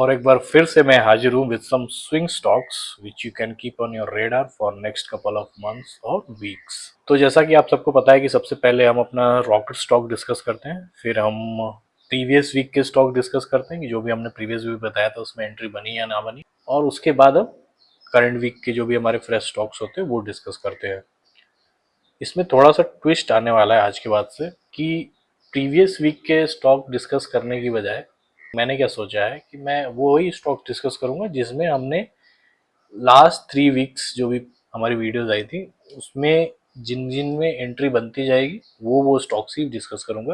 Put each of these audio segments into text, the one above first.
और एक बार फिर से मैं हाजिर हूँ with some swing stocks which you can keep on your radar for next couple of months और वीक्स। तो जैसा कि आप सबको पता है कि सबसे पहले हम अपना रॉकेट स्टॉक डिस्कस करते हैं, फिर हम प्रीवियस वीक के स्टॉक डिस्कस करते हैं कि जो भी हमने प्रीवियस वीक बताया था उसमें एंट्री बनी या ना बनी, और उसके बाद हम करंट वीक के जो भी हमारे फ्रेश स्टॉक्स होते हैं वो डिस्कस करते हैं। इसमें थोड़ा सा ट्विस्ट आने वाला है आज के बाद से कि प्रीवियस वीक के स्टॉक डिस्कस करने की बजाय मैंने क्या सोचा है कि मैं वो ही स्टॉक डिस्कस करूंगा जिसमें हमने लास्ट 3 वीक्स जो भी हमारी वीडियोस आई थी उसमें जिन जिन में एंट्री बनती जाएगी वो स्टॉक्स ही डिस्कस करूंगा,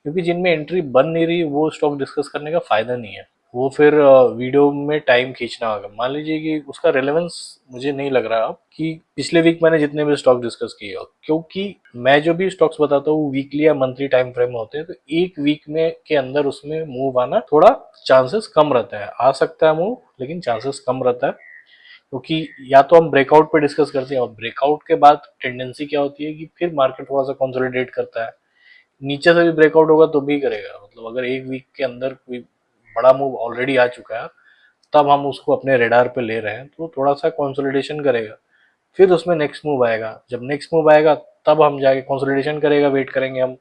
क्योंकि जिनमें एंट्री बन नहीं रही वो स्टॉक डिस्कस करने का फायदा नहीं है। वो फिर वीडियो में टाइम खींचना होगा। मान लीजिए कि उसका रेलेवेंस मुझे नहीं लग रहा अब कि पिछले वीक मैंने जितने भी स्टॉक डिस्कस किए हो, क्योंकि मैं जो भी स्टॉक्स बताता हूँ वीकली या मंथली टाइम फ्रेम होते हैं, तो एक वीक में के अंदर उसमें मूव आना थोड़ा चांसेस कम रहता है। आ सकता है मूव, लेकिन चांसेस कम रहता है, क्योंकि या तो हम ब्रेकआउट पे डिस्कस करते हैं और ब्रेकआउट के बाद टेंडेंसी क्या होती है कि फिर मार्केट थोड़ा सा कंसोलिडेट करता है। नीचे से भी ब्रेकआउट होगा तो भी करेगा, मतलब अगर एक वीक के अंदर कोई बड़ा मूव ऑलरेडी आ चुका है तब हम उसको अपने रेडार पे ले रहे हैं तो थोड़ा सा कंसोलिडेशन करेगा, फिर उसमें नेक्स्ट मूव आएगा। जब नेक्स्ट मूव आएगा तब हम जाके कंसोलिडेशन करेगा, वेट करेंगे हम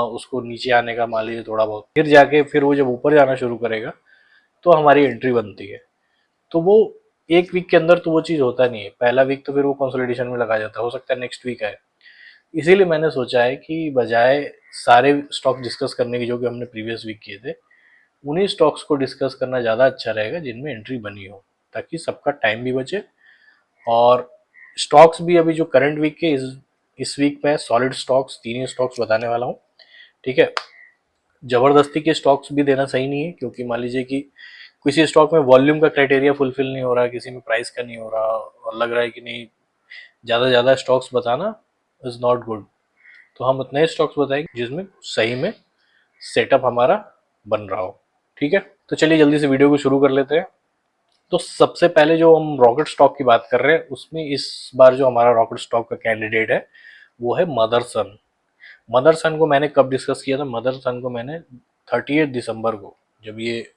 उसको नीचे आने का, मान लीजिए थोड़ा बहुत, फिर जाके फिर वो जब ऊपर जाना शुरू करेगा तो हमारी एंट्री बनती है। तो वो एक वीक के अंदर तो वो चीज़ होता नहीं है, पहला वीक तो फिर वो कंसोलिडेशन में लगा जाता है, हो सकता है नेक्स्ट वीक आए। इसीलिए मैंने सोचा है कि बजाय सारे स्टॉक डिस्कस करने की जो कि हमने प्रीवियस वीक किए थे, उन्हीं स्टॉक्स को डिस्कस करना ज़्यादा अच्छा रहेगा जिनमें एंट्री बनी हो, ताकि सबका टाइम भी बचे। और स्टॉक्स भी अभी जो करंट वीक के इस वीक में सॉलिड स्टॉक्स, तीन ही स्टॉक्स बताने वाला हूँ, ठीक है। जबरदस्ती के स्टॉक्स भी देना सही नहीं है, क्योंकि मान लीजिए कि किसी स्टॉक में वॉल्यूम का क्राइटेरिया फुलफिल नहीं हो रहा, किसी में प्राइस का नहीं हो रहा और लग रहा है कि नहीं ज़्यादा ज़्यादा स्टॉक्स बताना इज़ नॉट गुड, तो हम उतने स्टॉक्स बताएंगे जिसमें सही में सेटअप हमारा बन रहा हो, ठीक है। तो चलिए जल्दी से वीडियो को शुरू कर लेते हैं। तो सबसे पहले जो हम रॉकेट स्टॉक की बात कर रहे हैं उसमें इस बार जो हमारा रॉकेट स्टॉक का कैंडिडेट है वो है मदरसन। मदरसन को मैंने कब डिस्कस किया था? मदरसन को मैंने 30 दिसंबर को, जब ये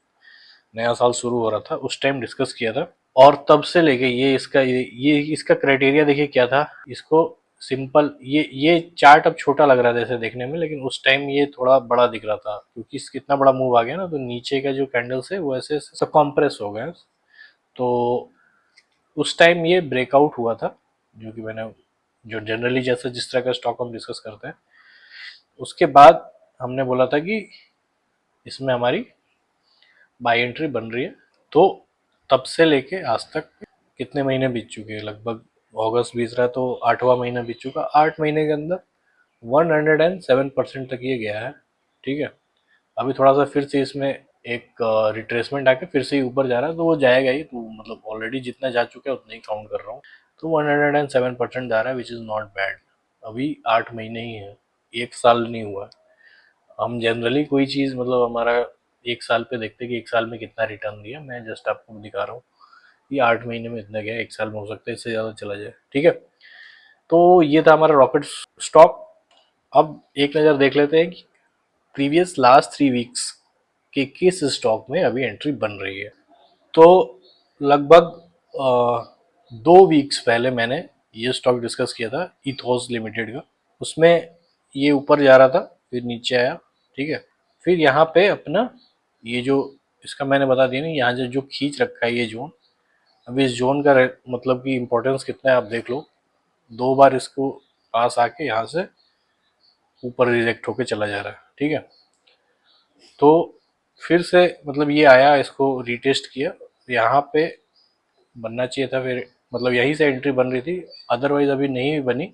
नया साल शुरू हो रहा था उस टाइम डिस्कस किया था। और तब से लेके ये इसका क्राइटेरिया देखिए क्या था। इसको सिंपल, ये चार्ट अब छोटा लग रहा था जैसे देखने में, लेकिन उस टाइम ये थोड़ा बड़ा दिख रहा था, क्योंकि कितना बड़ा मूव आ गया ना, तो नीचे का जो कैंडल्स है वो ऐसे सब कॉम्प्रेस हो गए। तो उस टाइम ये ब्रेकआउट हुआ था, जो कि मैंने, जो जनरली जैसे जिस तरह का स्टॉक हम डिस्कस करते हैं, उसके बाद हमने बोला था कि इसमें हमारी बाई एंट्री बन रही है। तो तब से लेके आज तक कितने महीने बीत चुके हैं? लगभग अगस्त बीत रहा है तो 8वां महीना बीत चुका। 8 महीने के अंदर 107% तक ये गया है, ठीक है। अभी थोड़ा सा फिर से इसमें एक रिट्रेसमेंट आके फिर से ही ऊपर जा रहा है, तो वो जाएगा ही, तो मतलब ऑलरेडी जितना जा चुका है उतना ही काउंट कर रहा हूँ। तो 107% जा रहा है, विच इज़ नॉट बैड। अभी 8 महीने ही है, एक साल नहीं हुआ। हम जनरली कोई चीज़, मतलब हमारा एक साल पे देखते हैं कि एक साल में कितना रिटर्न दिया। मैं जस्ट आपको दिखा रहा हूँ कि 8 महीने में इतना गया, एक साल में हो सकता है इससे ज़्यादा चला जाए, ठीक है। तो ये था हमारा रॉकेट स्टॉक। अब एक नज़र देख लेते हैं कि प्रीवियस लास्ट 3 वीक्स के किस स्टॉक में अभी एंट्री बन रही है। तो लगभग 2 वीक्स पहले मैंने ये स्टॉक डिस्कस किया था, इथोस लिमिटेड का। उसमें ये ऊपर जा रहा था, फिर नीचे आया, ठीक है। फिर यहाँ पे अपना ये जो इसका मैंने बता दिया ना, यहाँ जो जो खींच रखा है ये जोन, अब इस जोन का मतलब कि इम्पोर्टेंस कितना है आप देख लो। 2 बार इसको पास आके यहाँ से ऊपर रिजेक्ट होके चला जा रहा है, ठीक है। तो फिर से मतलब ये आया, इसको रीटेस्ट किया, यहाँ पे बनना चाहिए था, फिर मतलब यहीं से एंट्री बन रही थी, अदरवाइज अभी नहीं बनी।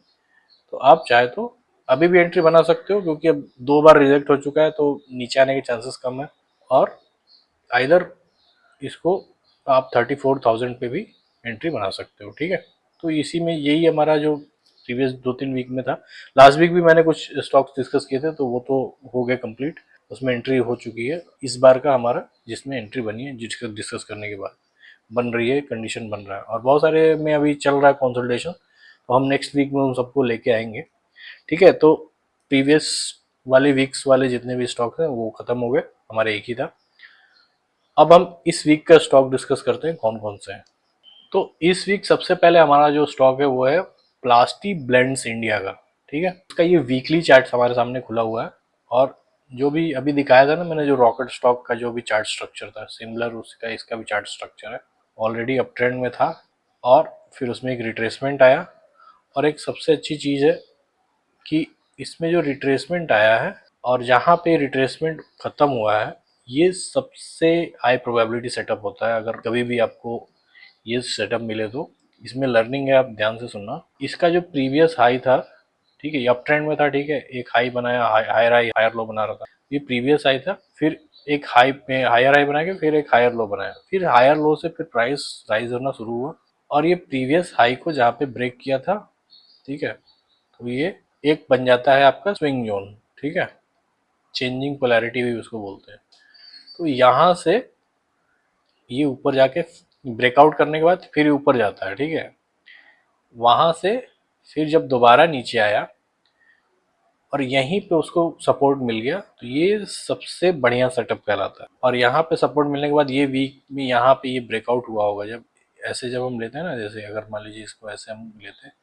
तो आप चाहे तो अभी भी एंट्री बना सकते हो, क्योंकि अब 2 बार रिजेक्ट हो चुका है तो नीचे आने के चांसेस कम है। और आइदर इसको आप 34,000 पे भी एंट्री बना सकते हो, ठीक है। तो इसी में यही हमारा जो प्रीवियस 2-3 वीक में था, लास्ट वीक भी मैंने कुछ स्टॉक्स डिस्कस किए थे तो वो तो हो गए कंप्लीट, उसमें एंट्री हो चुकी है। इस बार का हमारा जिसमें एंट्री बनी है, जिसका डिस्कस करने के बाद बन रही है, कंडीशन बन रहा है, और बहुत सारे में अभी चल रहा है कंसल्टेशन, तो हम नेक्स्ट वीक में उन सबको लेके आएंगे, ठीक है। तो प्रीवियस वाले वीक्स वाले जितने भी स्टॉक्स हैं वो खत्म हो गए, हमारे एक ही था। अब हम इस वीक का स्टॉक डिस्कस करते हैं कौन कौन से हैं। तो इस वीक सबसे पहले हमारा जो स्टॉक है वो है प्लास्टी ब्लेंड्स इंडिया का। ठीक है, इसका ये वीकली चार्ट हमारे सामने खुला हुआ है, और जो भी अभी दिखाया था ना मैंने, जो रॉकेट स्टॉक का जो भी चार्ट स्ट्रक्चर था सिमिलर उसका इसका भी चार्ट स्ट्रक्चर है। ऑलरेडी अप ट्रेंड में था, और फिर उसमें एक रिट्रेसमेंट आया। और एक सबसे अच्छी चीज़ है कि इसमें जो रिट्रेसमेंट आया है और जहाँ पे रिट्रेसमेंट खत्म हुआ है, ये सबसे हाई प्रोबेबिलिटी सेटअप होता है। अगर कभी भी आपको ये सेटअप मिले तो इसमें लर्निंग है, आप ध्यान से सुनना। इसका जो प्रीवियस हाई था, ठीक है, ये अप ट्रेंड में था, ठीक है, एक हाई बनाया, हायर हाई हायर लो बना रहा था, ये प्रीवियस हाई था, फिर एक हाई में हायर हाई बना के फिर एक हायर लो बनाया, फिर हायर लो से फिर प्राइस राइज होना शुरू हुआ, और ये प्रीवियस हाई को जहाँ पे ब्रेक किया था, ठीक है, तो ये एक बन जाता है आपका स्विंग जोन। ठीक है, चेंजिंग पोलैरिटी भी उसको बोलते हैं। तो यहाँ से ये ऊपर जाके ब्रेकआउट करने के बाद फिर ऊपर जाता है, ठीक है, वहां से फिर जब दोबारा नीचे आया और यहीं पे उसको सपोर्ट मिल गया, तो ये सबसे बढ़िया सेटअप कहलाता है। और यहाँ पे सपोर्ट मिलने के बाद ये वीक में यहाँ पे ये ब्रेकआउट हुआ होगा, जब ऐसे जब हम लेते हैं ना, जैसे अगर मान लीजिए इसको ऐसे हम लेते हैं,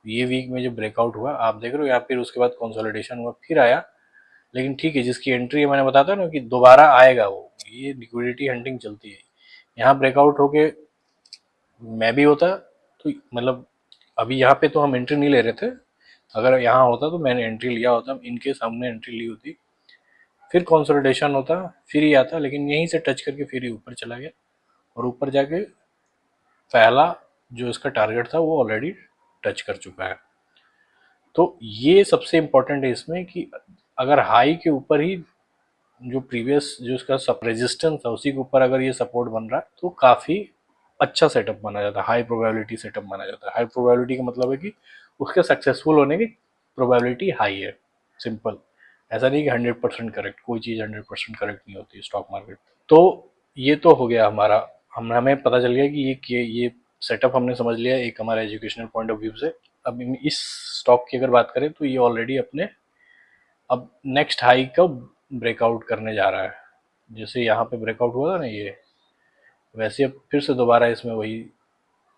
ये वीक में जो ब्रेकआउट हुआ आप देख रहे हो, या फिर उसके बाद कंसोलिडेशन हुआ फिर आया। लेकिन ठीक है, जिसकी एंट्री है मैंने बताता ना कि दोबारा आएगा वो, ये लिक्विडिटी हंटिंग चलती है। यहाँ ब्रेकआउट होके मैं भी होता तो मतलब, अभी यहाँ पे तो हम एंट्री नहीं ले रहे थे, अगर यहाँ होता तो मैंने एंट्री लिया होता, इनकेस हमने एंट्री ली होती, फिर कंसोलिडेशन होता, फिर ही आता, लेकिन यहीं से टच करके फिर ही ऊपर चला गया, और ऊपर जाके पहला जो इसका टारगेट था वो ऑलरेडी टच कर चुका है। तो ये सबसे इम्पोर्टेंट है इसमें कि अगर हाई के ऊपर ही जो प्रीवियस जो इसका सब रेजिस्टेंस था उसी के ऊपर अगर ये सपोर्ट बन रहा है तो काफ़ी अच्छा सेटअप माना जाता है, हाई प्रोबेबिलिटी सेटअप माना जाता है। हाई प्रोबेबिलिटी का मतलब है कि उसके सक्सेसफुल होने की प्रोबेबिलिटी हाई है, सिंपल। ऐसा नहीं कि 100% करेक्ट, कोई चीज़ 100% करेक्ट नहीं होती स्टॉक मार्केट। तो ये तो हो गया हमारा, हमें पता चल गया कि ये सेटअप हमने समझ लिया एक हमारे एजुकेशनल पॉइंट ऑफ व्यू से। अब इस स्टॉक की अगर बात करें तो ये ऑलरेडी अपने अब नेक्स्ट हाई का ब्रेकआउट करने जा रहा है। जैसे यहाँ पे ब्रेकआउट हुआ था ना ये, वैसे अब फिर से दोबारा इसमें वही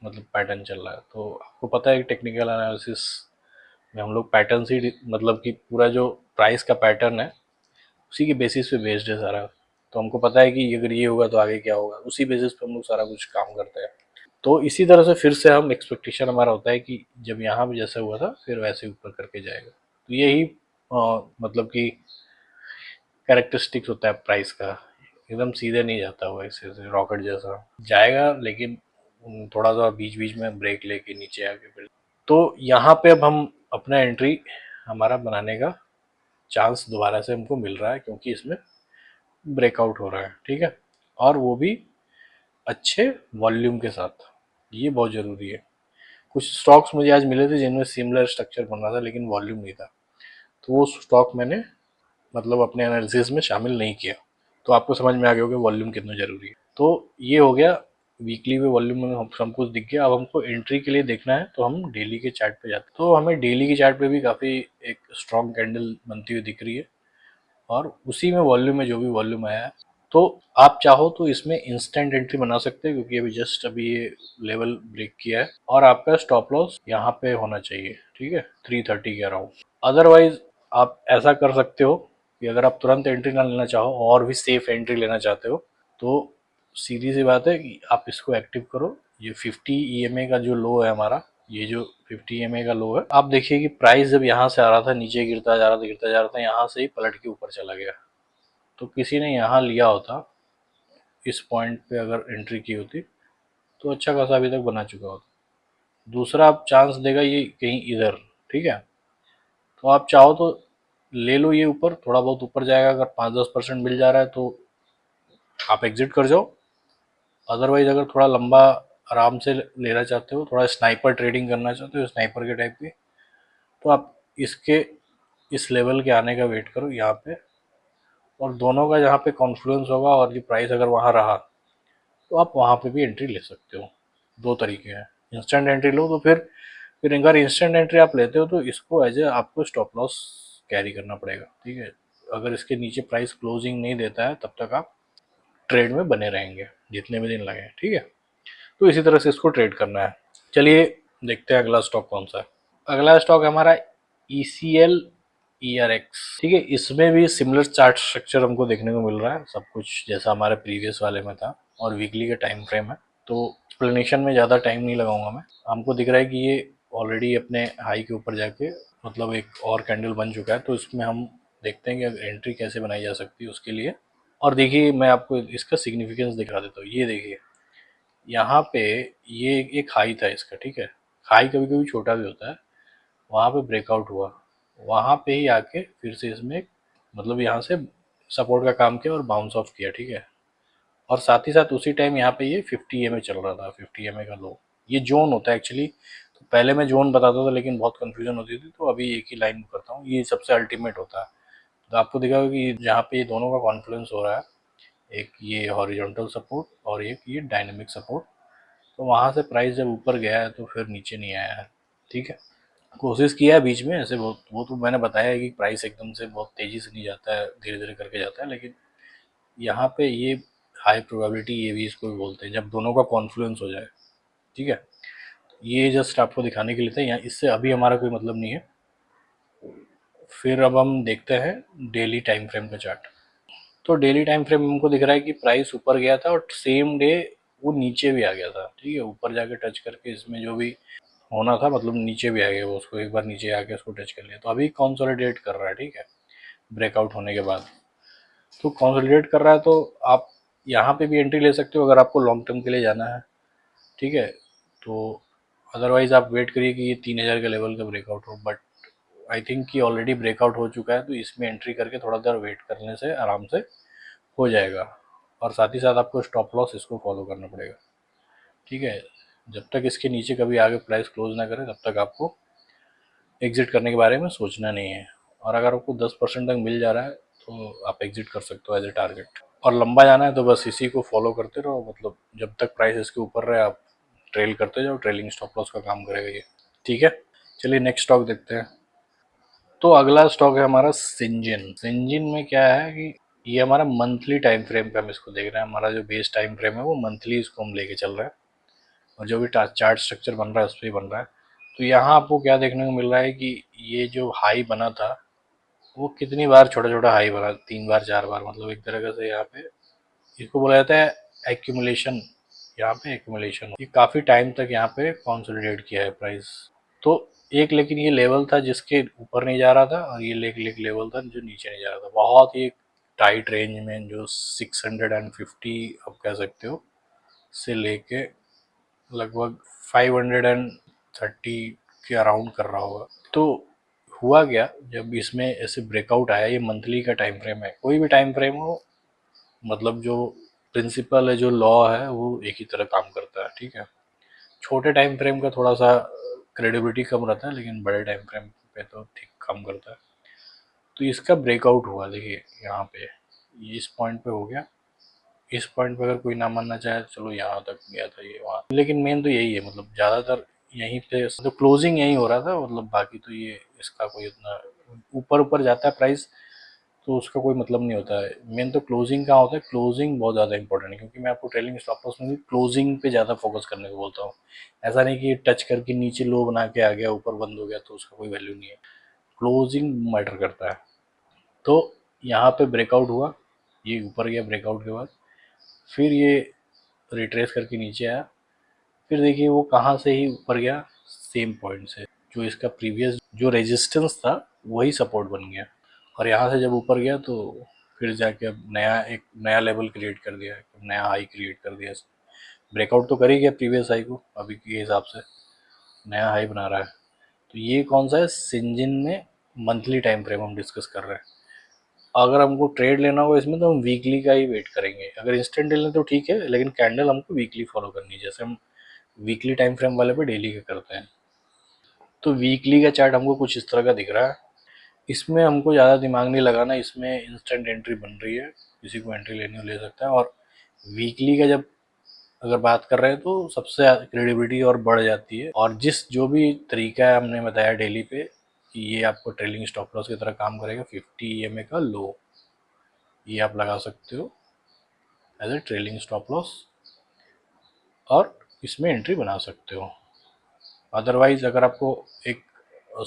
मतलब पैटर्न चल रहा है। तो आपको पता है टेक्निकल एनालिसिस में हम लोग पैटर्न ही मतलब कि पूरा जो प्राइस का पैटर्न है उसी के बेसिस पे बेस्ड है सारा। तो हमको पता है कि अगर ये होगा तो आगे क्या होगा, उसी बेसिस पे हम लोग सारा कुछ काम करते हैं। तो इसी तरह से फिर से हम एक्सपेक्टेशन हमारा होता है कि जब यहाँ पे जैसा हुआ था फिर वैसे ऊपर करके जाएगा। तो यही मतलब कि कैरेक्टरिस्टिक्स होता है प्राइस का, एकदम सीधे नहीं जाता हुआ ऐसे ऐसे रॉकेट जैसा जाएगा, लेकिन थोड़ा सा बीच बीच में ब्रेक लेके नीचे आके फिर। तो यहाँ पे अब हम अपना एंट्री हमारा बनाने का चांस दोबारा से हमको मिल रहा है, क्योंकि इसमें ब्रेकआउट हो रहा है, ठीक है, और वो भी अच्छे वॉल्यूम के साथ। ये बहुत ज़रूरी है। कुछ स्टॉक्स मुझे आज मिले थे जिनमें सिमिलर स्ट्रक्चर बन रहा था लेकिन वॉल्यूम नहीं था, तो वो स्टॉक मैंने मतलब अपने एनालिसिस में शामिल नहीं किया। तो आपको समझ में आ गया होगा वॉल्यूम कितना ज़रूरी है। तो ये हो गया वीकली में वॉल्यूम में हम सब कुछ दिख गया। अब हमको एंट्री के लिए देखना है तो हम डेली के चार्ट पे जाते हैं। तो हमें डेली के चार्ट पे भी काफ़ी एक स्ट्रॉन्ग कैंडल बनती हुई दिख रही है, और उसी में वॉल्यूम में जो भी वॉल्यूम आया है, तो आप चाहो तो इसमें इंस्टेंट एंट्री बना सकते हैं, क्योंकि अभी ये लेवल ब्रेक किया है, और आपका स्टॉप लॉस यहाँ पे होना चाहिए, ठीक है, 330 के अराउंड। अदरवाइज आप ऐसा कर सकते हो कि अगर आप तुरंत एंट्री ना लेना चाहो और भी सेफ एंट्री लेना चाहते हो, तो सीधी सी बात है कि आप इसको एक्टिव करो। ये 50 EMA का जो लो है हमारा, ये जो 50 EMA का लो है, आप देखिए कि प्राइस जब यहाँ से आ रहा था नीचे गिरता जा रहा था गिरता जा रहा था, यहाँ से ही पलट के ऊपर चला गया। तो किसी ने यहाँ लिया होता, इस पॉइंट पे अगर एंट्री की होती तो अच्छा खासा अभी तक बना चुका होता। दूसरा आप चांस देगा ये कहीं इधर, ठीक है, तो आप चाहो तो ले लो, ये ऊपर थोड़ा बहुत ऊपर जाएगा, अगर 5-10% मिल जा रहा है तो आप एग्जिट कर जाओ। अदरवाइज अगर थोड़ा लंबा आराम से लेना चाहते हो, थोड़ा स्नाइपर ट्रेडिंग करना चाहते हो स्नाइपर के टाइप की, तो आप इसके इस लेवल के आने का वेट करो यहाँ पे, और दोनों का जहाँ पे कॉन्फ्लुएंस होगा और ये प्राइस अगर वहाँ रहा तो आप वहाँ पे भी एंट्री ले सकते हो। दो तरीके हैं, इंस्टेंट एंट्री लो तो फिर अगर इंस्टेंट एंट्री आप लेते हो तो इसको एज ए आपको स्टॉप लॉस कैरी करना पड़ेगा, ठीक है। अगर इसके नीचे प्राइस क्लोजिंग नहीं देता है तब तक आप ट्रेड में बने रहेंगे जितने भी दिन लगे, ठीक है। तो इसी तरह से इसको ट्रेड करना है। चलिए देखते हैं अगला स्टॉक कौन सा है। अगला स्टॉक हमारा ECL ERX, ठीक है। इसमें भी सिमिलर चार्ट स्ट्रक्चर हमको देखने को मिल रहा है, सब कुछ जैसा हमारे प्रीवियस वाले में था, और वीकली का टाइम फ्रेम है। तो एक्सप्लेनेशन में ज़्यादा टाइम नहीं लगाऊंगा मैं। हमको दिख रहा है कि ये ऑलरेडी अपने हाई के ऊपर जाके मतलब एक और कैंडल बन चुका है, तो इसमें हम देखते हैं कि एंट्री कैसे बनाई जा सकती है उसके लिए। और देखिए मैं आपको इसका सिग्निफिकेंस दिखा देता हूँ। ये देखिए यहाँ पे ये एक हाई था इसका, ठीक है। हाई कभी कभी छोटा भी होता है। वहाँ पे ब्रेकआउट हुआ, वहाँ पे ही आके फिर से इसमें मतलब यहाँ से सपोर्ट का काम किया और बाउंस ऑफ किया, ठीक है। और साथ ही साथ उसी टाइम यहाँ पे ये 50 EMA चल रहा था, 50 EMA का लो। ये जोन होता है एक्चुअली। तो पहले मैं जोन बताता था लेकिन बहुत कंफ्यूजन होती थी, तो अभी एक ही लाइन करता हूँ। ये सबसे अल्टीमेट होता है। तो आपको दिखा कि जहाँ पे ये दोनों का कॉन्फ्लुएंस हो रहा है, एक ये हॉरिजॉन्टल सपोर्ट और एक ये डायनेमिक सपोर्ट, तो वहाँ से प्राइस जब ऊपर गया है तो फिर नीचे नहीं आया है, ठीक है। कोशिश किया है बीच में ऐसे बहुत, वो तो मैंने बताया है कि प्राइस एकदम से बहुत तेज़ी से नहीं जाता है, धीरे धीरे करके जाता है। लेकिन यहाँ पे ये हाई प्रोबेबिलिटी, ये भी इसको भी बोलते हैं, जब दोनों का कॉन्फ्लुएंस हो जाए, ठीक है। ये जस्ट आपको दिखाने के लिए था, यहाँ इससे अभी हमारा कोई मतलब नहीं है। फिर अब हम देखते हैं डेली टाइम फ्रेम का चार्ट। तो डेली टाइम फ्रेम हमको दिख रहा है कि प्राइस ऊपर गया था और सेम डे वो नीचे भी आ गया था, ठीक है। ऊपर जाके टच करके इसमें जो भी होना था मतलब नीचे भी आ गया वो, उसको एक बार नीचे आके उसको टच कर लिया। तो अभी कंसोलिडेट कर रहा है, ठीक है, ब्रेकआउट होने के बाद। तो कंसोलिडेट कर रहा है तो आप यहाँ पे भी एंट्री ले सकते हो अगर आपको लॉन्ग टर्म के लिए जाना है, ठीक है। तो अदरवाइज आप वेट करिए कि ये 3000 के लेवल का ब्रेकआउट हो, बट आई थिंक कि ऑलरेडी ब्रेकआउट हो चुका है, तो इसमें एंट्री करके थोड़ा देर वेट करने से आराम से हो जाएगा। और साथ ही साथ आपको स्टॉप लॉस इसको फॉलो करना पड़ेगा, ठीक है। जब तक इसके नीचे कभी आगे प्राइस क्लोज ना करे तब तक आपको एग्जिट करने के बारे में सोचना नहीं है। और अगर आपको 10% तक मिल जा रहा है तो आप एग्जिट कर सकते हो एज ए टारगेट। और लंबा जाना है तो बस इसी को फॉलो करते रहो, मतलब जब तक प्राइस इसके ऊपर रहे आप ट्रेल करते जाओ, ट्रेलिंग स्टॉप लॉस का काम करेगा ये, ठीक है। चलिए नेक्स्ट स्टॉक देखते हैं। तो अगला स्टॉक है हमारा सिंजिन। सिंजिन में क्या है कि ये हमारा मंथली टाइम फ्रेम पे हम इसको देख रहे हैं। हमारा जो बेस टाइम फ्रेम है वो मंथली इसको हम लेके चल रहे हैं, और जो भी चार्ट स्ट्रक्चर बन रहा है उस पर ही बन रहा है। तो यहाँ आपको क्या देखने को मिल रहा है कि ये जो हाई बना था वो कितनी बार छोटा छोटा हाई बना, 3 बार 4 बार, मतलब एक तरह से यहाँ पे इसको बोला जाता है एक्यूमुलेशन। यहाँ पे एक्यूमुलेशन ये काफ़ी टाइम तक यहाँ पे कंसोलिडेट किया है प्राइस। तो एक लेकिन ये लेवल था जिसके ऊपर नहीं जा रहा था, और ये लेवल था जो नीचे नहीं जा रहा था, बहुत ही टाइट रेंज में, जो 650 आप कह सकते हो से लेके लगभग 530 के अराउंड कर रहा होगा। तो हुआ क्या, जब इसमें ऐसे ब्रेकआउट आया, ये मंथली का टाइम फ्रेम है, कोई भी टाइम फ्रेम हो, मतलब जो प्रिंसिपल है, जो लॉ है, वो एक ही तरह काम करता है, ठीक है। छोटे टाइम फ्रेम का थोड़ा सा क्रेडिबिलिटी कम रहता है, लेकिन बड़े टाइम फ्रेम पे तो ठीक काम करता है। तो इसका ब्रेकआउट हुआ, देखिए यहाँ पे ये इस पॉइंट पे हो गया। इस पॉइंट पे अगर कोई ना मानना चाहे तो चलो यहाँ तक गया था ये, वहाँ, लेकिन मेन तो यही है, मतलब ज़्यादातर यहीं पे तो क्लोजिंग यही हो रहा था, मतलब बाकी तो ये इसका कोई उतना ऊपर ऊपर जाता है प्राइस तो उसका कोई मतलब नहीं होता है। मेन तो क्लोजिंग का होता है, क्लोजिंग बहुत ज़्यादा इंपॉर्टेंट है, क्योंकि मैं आपको ट्रेलिंग स्टॉप लॉस में भी क्लोजिंग पे ज़्यादा फोकस करने को बोलता हूँ। ऐसा नहीं कि टच करके नीचे लो बना के आ गया, ऊपर बंद हो गया तो उसका कोई वैल्यू नहीं है। क्लोजिंग मैटर करता है। तो यहाँ पे ब्रेकआउट हुआ, ये ऊपर गया ब्रेकआउट के बाद, फिर ये रिट्रेस करके नीचे आया, फिर देखिए वो कहाँ से ही ऊपर गया, सेम पॉइंट से, जो इसका प्रीवियस जो रेजिस्टेंस था वही सपोर्ट बन गया। और यहाँ से जब ऊपर गया तो फिर जाके अब एक नया लेवल क्रिएट कर दिया, नया हाई क्रिएट कर दिया। ब्रेकआउट तो कर ही गया प्रीवियस हाई को, अभी के हिसाब से नया हाई बना रहा है। तो ये कौन सा है, सिंजिन में मंथली टाइम फ्रेम हम डिस्कस कर रहे हैं। अगर हमको ट्रेड लेना होगा इसमें तो हम वीकली का ही वेट करेंगे। अगर इंस्टेंट लेना तो ठीक है, लेकिन कैंडल हमको वीकली फॉलो करनी है, जैसे हम वीकली टाइम फ्रेम वाले पे डेली का करते हैं। तो वीकली का चार्ट हमको कुछ इस तरह का दिख रहा है। इसमें हमको ज़्यादा दिमाग नहीं लगाना, इसमें इंस्टेंट एंट्री बन रही है, किसी को एंट्री लेनी हो ले सकता है। और वीकली का जब अगर बात कर रहे हैं तो सबसे क्रेडिबिलिटी और बढ़ जाती है। और जिस जो भी तरीका है हमने बताया डेली पे कि ये आपको ट्रेलिंग स्टॉप लॉस की तरह काम करेगा, 50 EMA का लो ये आप लगा सकते हो as a trailing stop loss और इसमें एंट्री बना सकते हो। अदरवाइज अगर आपको एक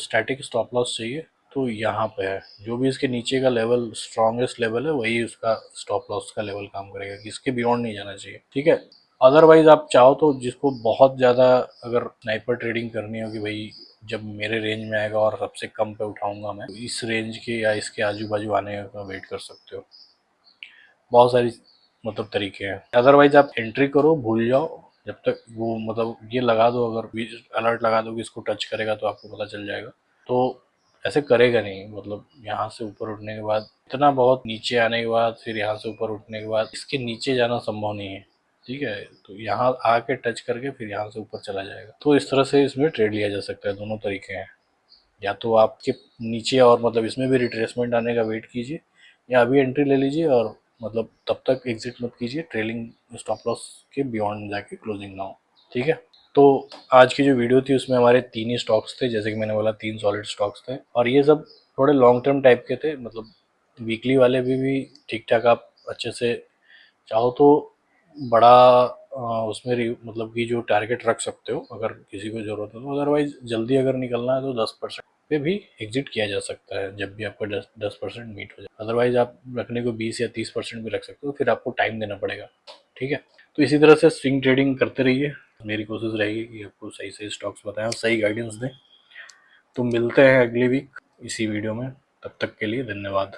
स्टैटिक स्टॉप लॉस चाहिए तो यहाँ पे है, जो भी इसके नीचे का लेवल स्ट्रॉन्गेस्ट लेवल है वही उसका स्टॉप लॉस का लेवल काम करेगा, कि इसके बियॉन्ड नहीं जाना चाहिए, ठीक है। अदरवाइज आप चाहो तो जिसको बहुत ज़्यादा अगर स्नाइपर ट्रेडिंग करनी हो कि भाई जब मेरे रेंज में आएगा और सबसे कम पे उठाऊंगा मैं, तो इस रेंज के या इसके आजू बाजू आने का वेट कर सकते हो। बहुत सारी मतलब तरीके हैं। अदरवाइज आप एंट्री करो, भूल जाओ, जब तक वो मतलब ये लगा दो, अगर अलर्ट लगा दो कि इसको टच करेगा तो आपको पता चल जाएगा, तो ऐसे करेगा नहीं। मतलब यहाँ से ऊपर उठने के बाद, इतना बहुत नीचे आने के बाद, फिर यहाँ से ऊपर उठने के बाद इसके नीचे जाना संभव नहीं है, ठीक है। तो यहाँ आके टच करके फिर यहाँ से ऊपर चला जाएगा। तो इस तरह से इसमें ट्रेड लिया जा सकता है, दोनों तरीके हैं। या तो आपके नीचे और मतलब इसमें भी रिट्रेसमेंट आने का वेट कीजिए, या अभी एंट्री ले लीजिए और मतलब तब तक एग्जिट मत कीजिए, ट्रेलिंग स्टॉप लॉस के बियॉन्ड जाके क्लोजिंग ना हो, ठीक है। तो आज की जो वीडियो थी उसमें हमारे 3 ही स्टॉक्स थे, जैसे कि मैंने बोला 3 सॉलिड स्टॉक्स थे, और ये सब थोड़े लॉन्ग टर्म टाइप के थे। मतलब वीकली वाले भी ठीक ठाक आप अच्छे से चाहो तो बड़ा उसमें मतलब कि जो टारगेट रख सकते हो अगर किसी को ज़रूरत है तो। अदरवाइज जल्दी अगर निकलना है तो 10% पे भी एग्जिट किया जा सकता है, जब भी आपका 10% मीट हो जाए। अदरवाइज आप रखने को 20 या 30% भी रख सकते हो, फिर आपको टाइम देना पड़ेगा, ठीक है। तो इसी तरह से स्विंग ट्रेडिंग करते रहिए। मेरी कोशिश रहेगी कि आपको सही सही स्टॉक्स बताएं और सही गाइडेंस दें। तो मिलते हैं अगली वीक इसी वीडियो में, तब तक के लिए धन्यवाद।